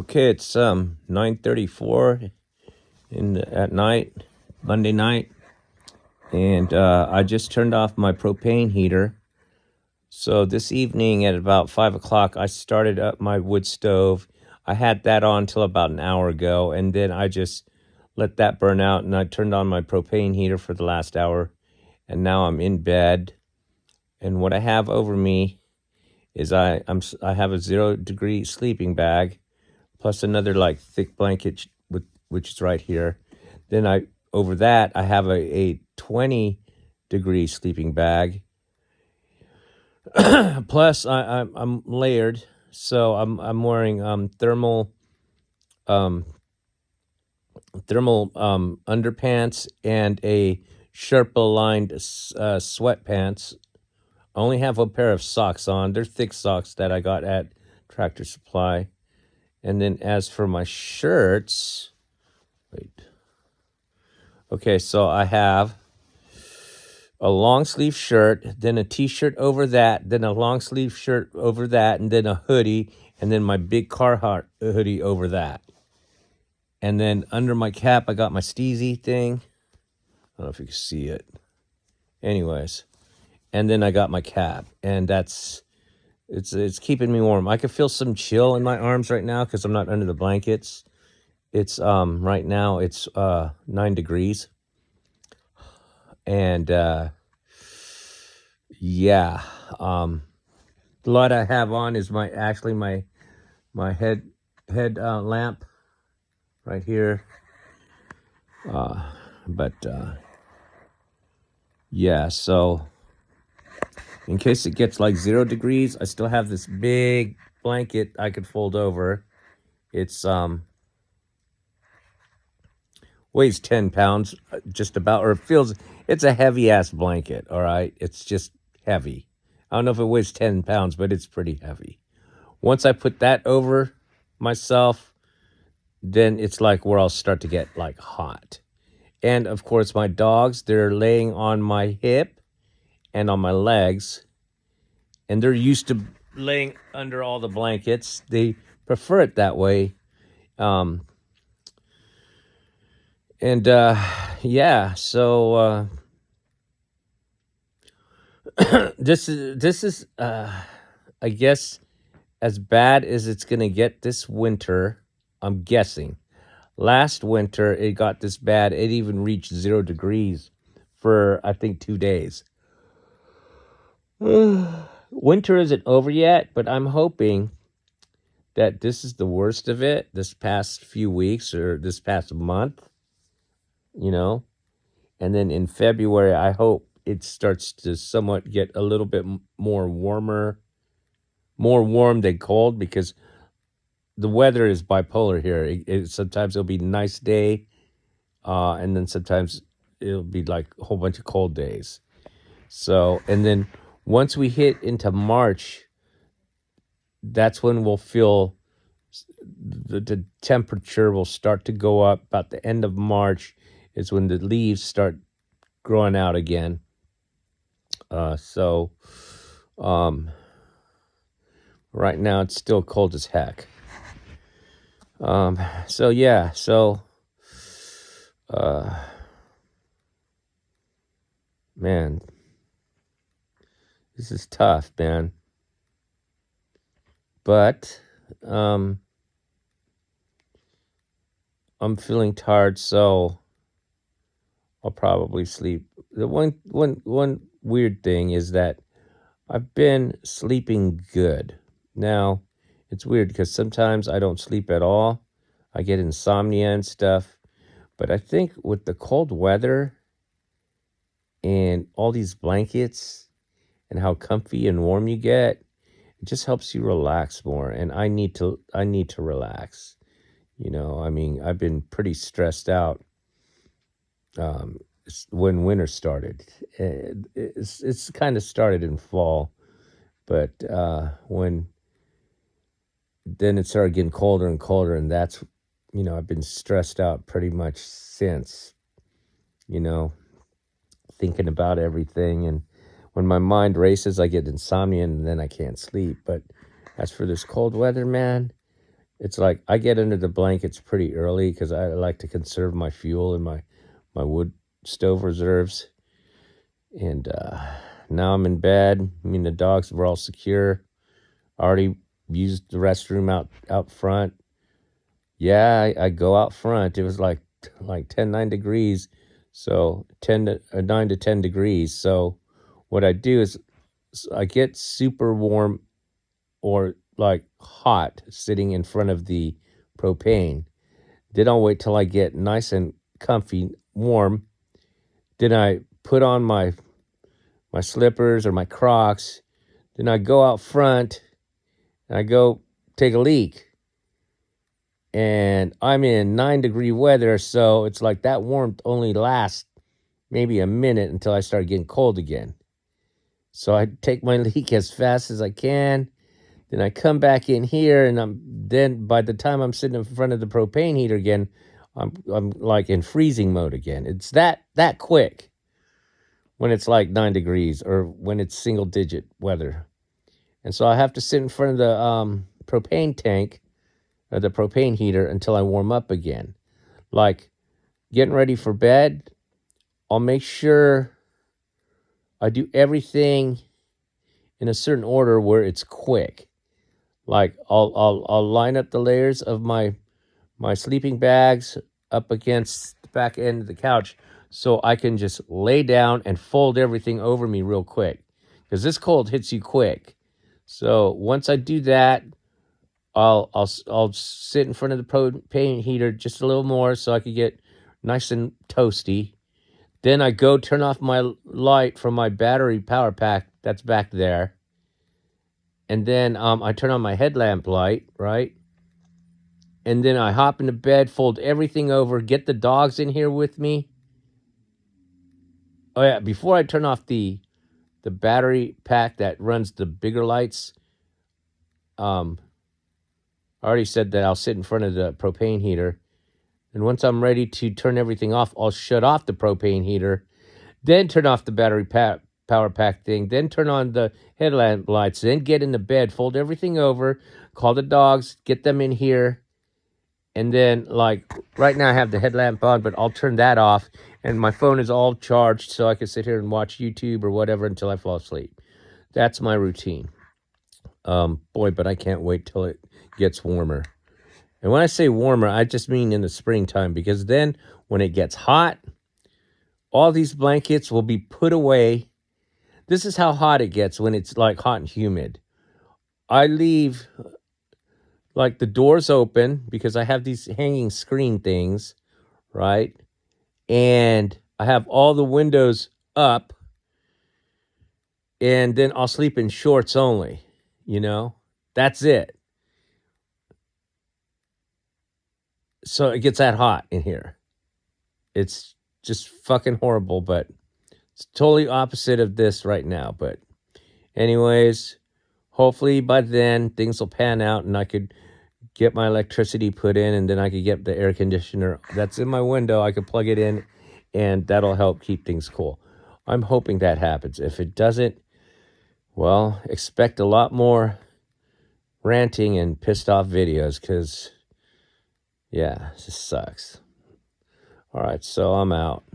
Okay, it's 9:34 at night, Monday night, and I just turned off my propane heater. So this evening at about 5 o'clock, I started up my wood stove. I had that on till about an hour ago, and then I just let that burn out, and I turned on my propane heater for the last hour, and now I'm in bed. And what I have over me is I have a 0 degree sleeping bag, plus another like thick blanket which is right here. Then over that I have a 20 degree sleeping bag. Plus I'm layered, so I'm wearing thermal underpants and a Sherpa lined sweatpants. I only have a pair of socks on. They're thick socks that I got at Tractor Supply. And then as for my shirts, okay, so I have a long sleeve shirt, then a t-shirt over that, then a long sleeve shirt over that, and then a hoodie, and then my big Carhartt hoodie over that. And then under my cap, I got my Steezy thing. I don't know if you can see it. Anyways, and then I got my cap, and it's keeping me warm. I can feel some chill in my arms right now because I'm not under the blankets. It's right now it's 9 degrees. And yeah, the light I have on is my head lamp right here. But yeah, so in case it gets like 0 degrees, I still have this big blanket I could fold over. It's weighs 10 pounds just about, or it's a heavy ass blanket. All right, it's just heavy. I don't know if it weighs 10 pounds, but it's pretty heavy. Once I put that over myself, then it's like where I'll start to get like hot. And of course my dogs, they're laying on my hip and on my legs, and they're used to laying under all the blankets. They prefer it that way. And yeah, so this is I guess as bad as it's gonna get this winter. I'm guessing. Last winter it got this bad. It even reached 0 degrees for I think 2 days. Winter isn't over yet, but I'm hoping that this is the worst of it this past few weeks or this past month, and then in February I hope it starts to somewhat get a little bit more warm than cold, because the weather is bipolar here. Sometimes it'll be a nice day, and then sometimes it'll be like a whole bunch of cold days. So, and then once we hit into March, that's when we'll feel the temperature will start to go up. About the end of March is when the leaves start growing out again. So right now it's still cold as heck. So yeah, man, this is tough, man. But I'm feeling tired, so I'll probably sleep. The one weird thing is that I've been sleeping good. Now, it's weird because sometimes I don't sleep at all. I get insomnia and stuff. But I think with the cold weather and all these blankets and how comfy and warm you get, it just helps you relax more. And I need to relax. I mean, I've been pretty stressed out when winter started. It's kind of started in fall, but when then it started getting colder and colder, and that's, I've been stressed out pretty much since, thinking about everything. And when my mind races, I get insomnia and then I can't sleep. But as for this cold weather, man, It's like I get under the blankets pretty early because I like to conserve my fuel and my wood stove reserves. And now I'm in bed. I mean, the dogs were all secure. I already used the restroom out front. Yeah, I go out front. It was like 9 degrees. So 9 to 10 degrees. So what I do is I get super warm or like hot sitting in front of the propane. Then I'll wait till I get nice and comfy, warm. Then I put on my slippers or my Crocs. Then I go out front and I go take a leak. And I'm in 9-degree weather, so it's like that warmth only lasts maybe a minute until I start getting cold again. So I take my leak as fast as I can. Then I come back in here, and then by the time I'm sitting in front of the propane heater again, I'm like in freezing mode again. It's that quick when it's like 9 degrees or when it's single digit weather. And so I have to sit in front of the propane tank or the propane heater until I warm up again. Like getting ready for bed, I'll make sure I do everything in a certain order where it's quick. Like I'll line up the layers of my sleeping bags up against the back end of the couch so I can just lay down and fold everything over me real quick, because this cold hits you quick. So once I do that, I'll sit in front of the propane heater just a little more so I can get nice and toasty. Then I go turn off my light from my battery power pack that's back there. And then I turn on my headlamp light, right? And then I hop into bed, fold everything over, get the dogs in here with me. Oh yeah, before I turn off the battery pack that runs the bigger lights, I already said that I'll sit in front of the propane heater. And once I'm ready to turn everything off, I'll shut off the propane heater, then turn off the battery power pack thing, then turn on the headlamp lights, then get into bed, fold everything over, call the dogs, get them in here. And then, like, right now I have the headlamp on, but I'll turn that off. And my phone is all charged so I can sit here and watch YouTube or whatever until I fall asleep. That's my routine. Boy, but I can't wait till it gets warmer. And when I say warmer, I just mean in the springtime, because then when it gets hot, all these blankets will be put away. This is how hot it gets when it's like hot and humid. I leave like the doors open because I have these hanging screen things, right? And I have all the windows up, and then I'll sleep in shorts only, That's it. So it gets that hot in here. It's just fucking horrible, but it's totally opposite of this right now. But anyways, hopefully by then things will pan out and I could get my electricity put in, and then I could get the air conditioner that's in my window. I could plug it in, and that'll help keep things cool. I'm hoping that happens. If it doesn't, well, expect a lot more ranting and pissed off videos, because, yeah, this sucks. All right, so I'm out.